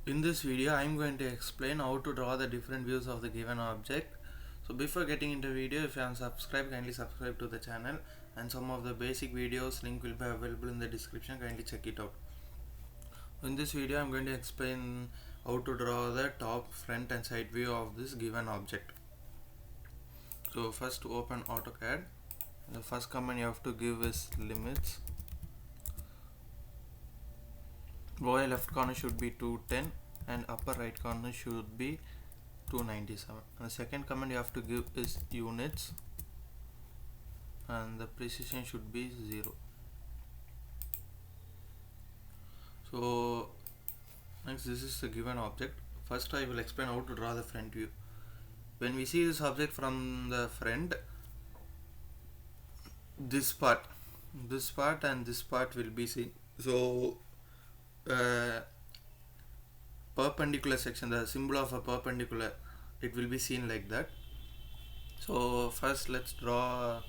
In this video, I am going to explain how to draw the different views of the given object. So before getting into the video, if you haven't subscribed, kindly subscribe to the channel, and some of the basic videos link will be available in the description. Kindly check it out. In this video, I am going to explain how to draw the top, front and side view of this given object. So first open Autocad. The first command you have to give is limits. Lower left corner should be 210 and upper right corner should be 297. And the second command you have to give is units, and the precision should be 0. So next, this is the given object. First I will explain how to draw the front view. When we see this object from the front, this part and this part will be seen. So perpendicular section, the symbol of a perpendicular, it will be seen like that. So first let's draw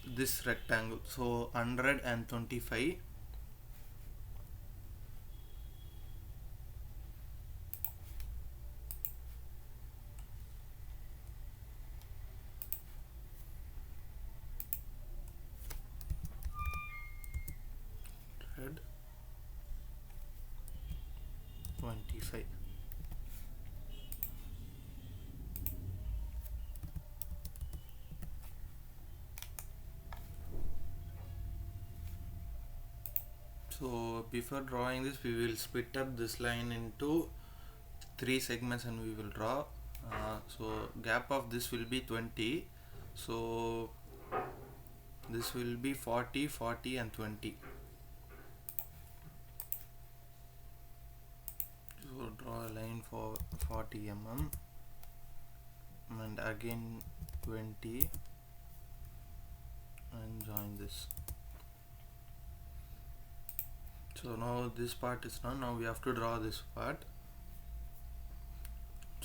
this rectangle. So 125 25. So before drawing this, we will split up this line into 3 segments and we will draw. So gap of this will be 20. So this will be 40, 40 and 20. So draw a line for 40 mm and again 20 and join this. So now this part is done. Now we have to draw this part.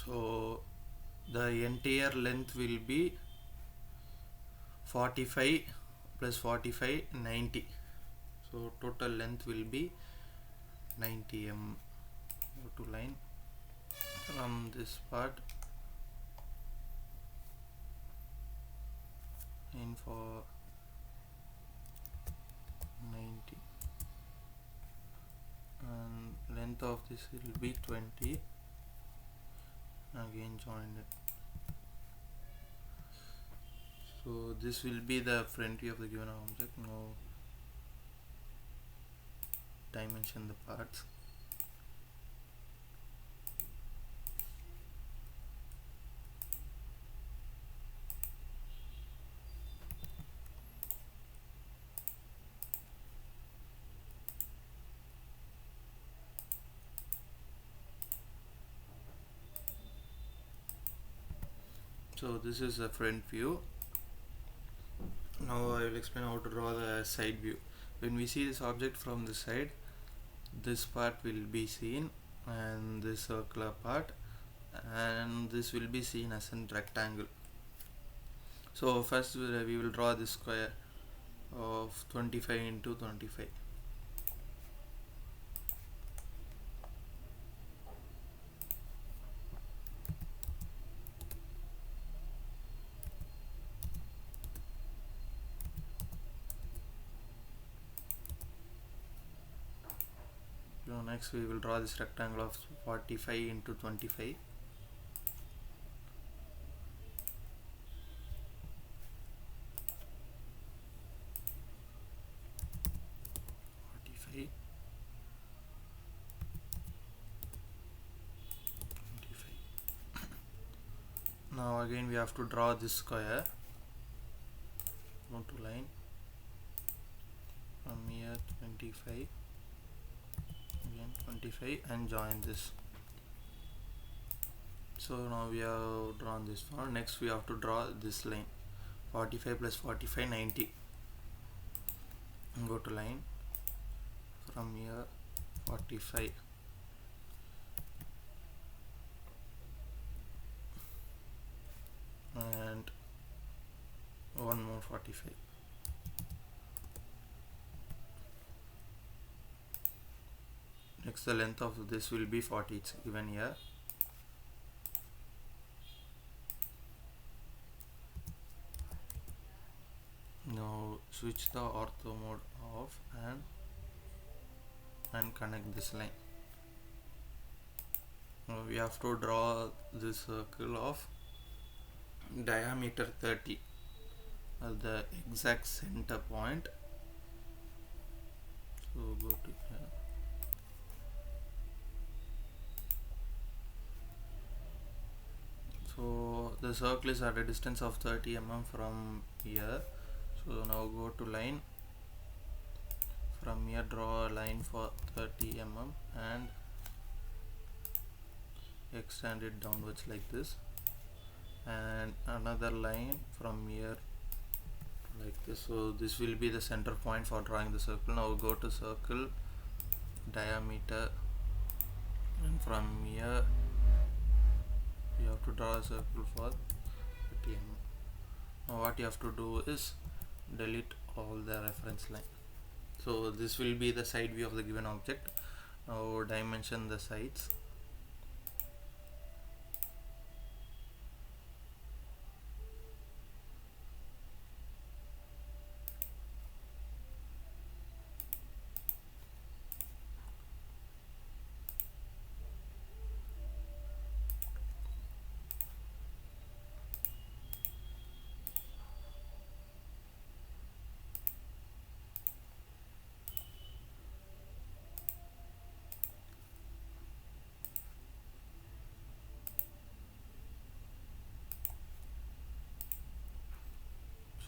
So the entire length will be 45 plus 45, 90. So total length will be 90 mm. Go to line from this part in for 90, and length of this will be 20. Again join it. So this will be the front view of the given object. Now dimension the parts. So this is the front view. Now I will explain how to draw the side view. When we see this object from the side, this part will be seen and this circular part, and this will be seen as a rectangle. So first we will draw this square of 25 into 25. So next we will draw this rectangle of 45 into 25. Now again we have to draw this square. Go to line from here 25, again 25 and join this. So now we have drawn this one. Next we have to draw this line, 45 plus 45, 90. Go to line from here 45 and one more 45. Next, the length of this will be 40, it's given here. Now switch the ortho mode off and connect this line. Now we have to draw this circle of diameter 30 at the exact center point. So go to here. So the circle is at a distance of 30 mm from here. So now go to line. From here draw a line for 30 mm and extend it downwards like this, and another line from here like this. So this will be the center point for drawing the circle. Now go to circle, diameter, and from here you have to draw a circle for 30 mm. Now what you have to do is delete all the reference line. So this will be the side view of the given object. Now dimension the sides.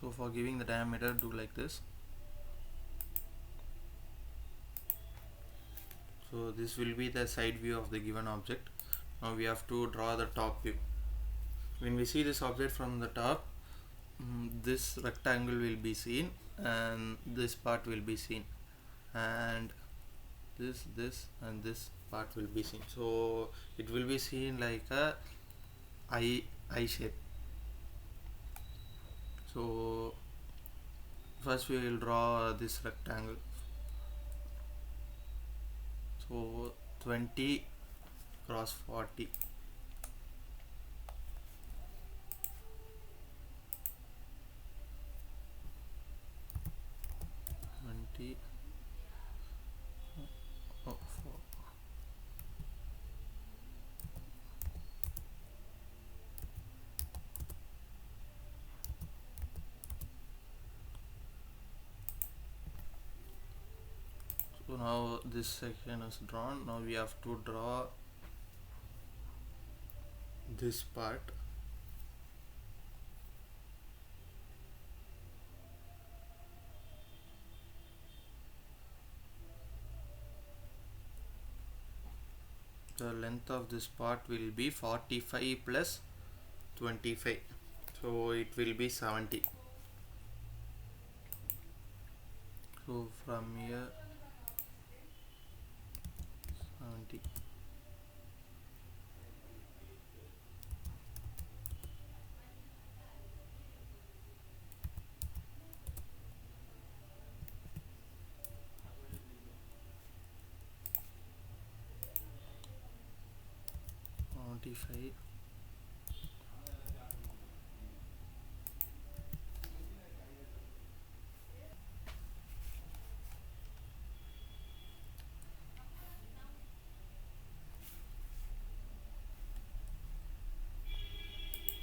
So for giving the diameter, do like this. So this will be the side view of the given object. Now we have to draw the top view. When we see this object from the top, this rectangle will be seen and this part will be seen, and this and this part will be seen. So it will be seen like a eye shape. So first we will draw this rectangle. So 20 cross 40. 20 4. So now this section is drawn. Now we have to draw this part. The length of this part will be 45 plus 25, so it will be 70. So from here 70.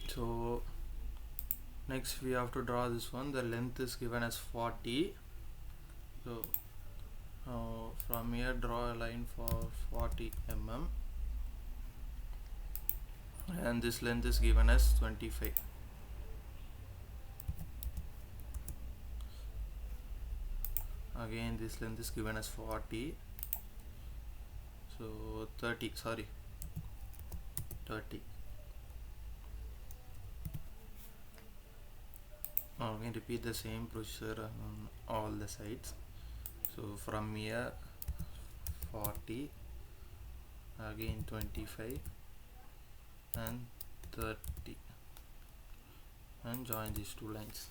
So next we have to draw this one. The length is given as 40. So from here draw a line for 40 mm, and this length is given as 25. Again this length is given as 40, so 30. Now we repeat the same procedure on all the sides. So from here 40, again 25 and 30, and join these two lines.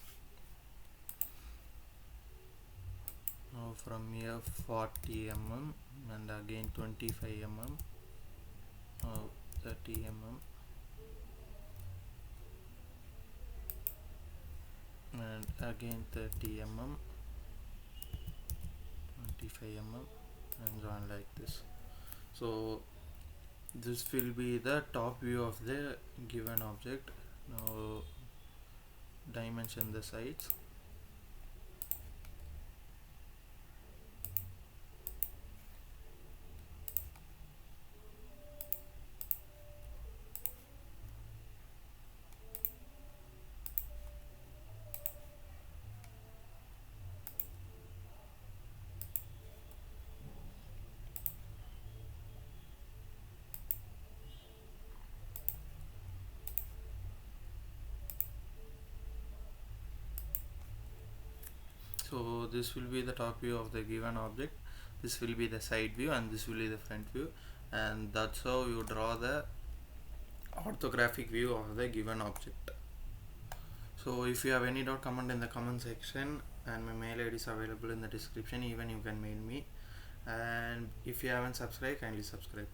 Now from here 40 mm, and again 25 mm, 30 mm, and again 30 mm, 25 mm, and so on like this. So this will be the top view of the given object. Now dimension the sides. So this will be the top view of the given object, this will be the side view, and this will be the front view, and that's how you draw the orthographic view of the given object. So if you have any doubt, comment in the comment section, and my mail ID is available in the description. Even you can mail me, and if you haven't subscribed, kindly subscribe.